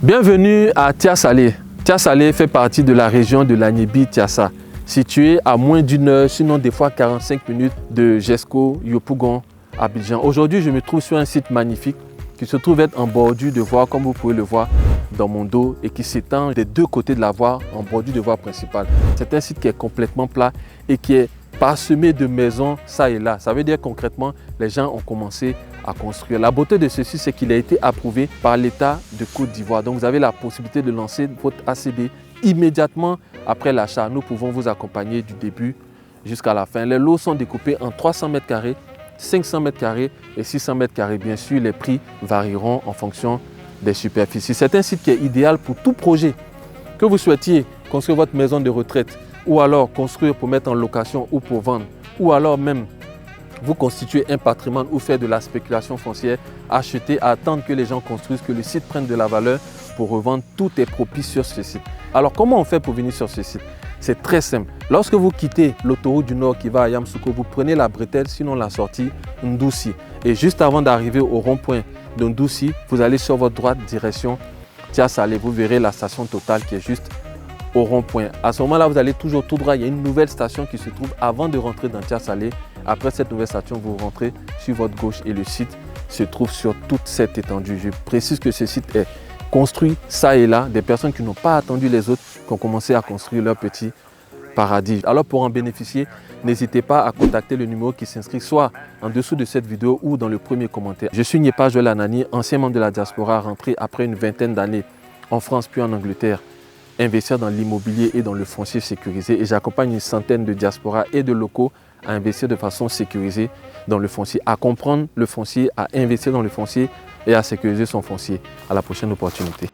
Bienvenue à Tiasalé. Tiasalé fait partie de la région de l'Aniébi-Tiassa, située à moins d'une heure, sinon des fois 45 minutes de Jesco, Yopougon, Abidjan. Aujourd'hui, je me trouve sur un site magnifique qui se trouve être en bordure de voie, comme vous pouvez le voir dans mon dos, et qui s'étend des deux côtés de la voie en bordure de voie principale. C'est un site qui est complètement plat et qui est parsemé de maisons ça et là. Ça veut dire concrètement, les gens ont commencé à construire. La beauté de ceci, c'est qu'il a été approuvé par l'État de Côte d'Ivoire. Donc vous avez la possibilité de lancer votre ACB immédiatement après l'achat. Nous pouvons vous accompagner du début jusqu'à la fin. Les lots sont découpés en 300 mètres carrés, 500 mètres carrés et 600 mètres carrés. Bien sûr, les prix varieront en fonction des superficies. C'est un site qui est idéal pour tout projet. Que vous souhaitiez construire votre maison de retraite, ou alors construire pour mettre en location ou pour vendre, ou alors même vous constituer un patrimoine ou faire de la spéculation foncière, acheter, attendre que les gens construisent, que le site prenne de la valeur pour revendre, tout est propice sur ce site. Alors comment on fait pour venir sur ce site? C'est très simple. Lorsque vous quittez l'autoroute du Nord qui va à Yamoussoukro, vous prenez la bretelle, sinon la sortie Ndoussi. Et juste avant d'arriver au rond-point de Ndoussi, vous allez sur votre droite direction Tiasalé. Vous verrez la station Total qui est juste au rond-point. À ce moment-là, vous allez toujours tout droit. Il y a une nouvelle station qui se trouve avant de rentrer dans Tiasalé. Après cette nouvelle station, vous rentrez sur votre gauche et le site se trouve sur toute cette étendue. Je précise que ce site est construit ça et là, des personnes qui n'ont pas attendu les autres, qui ont commencé à construire leur petit paradis. Alors pour en bénéficier, n'hésitez pas à contacter le numéro qui s'inscrit soit en dessous de cette vidéo ou dans le premier commentaire. Je suis Nyepa Joel Anani, ancien membre de la diaspora, rentré après une vingtaine d'années en France puis en Angleterre, investir dans l'immobilier et dans le foncier sécurisé, et j'accompagne une centaine de diasporas et de locaux à investir de façon sécurisée dans le foncier, à comprendre le foncier, à investir dans le foncier et à sécuriser son foncier. À la prochaine opportunité.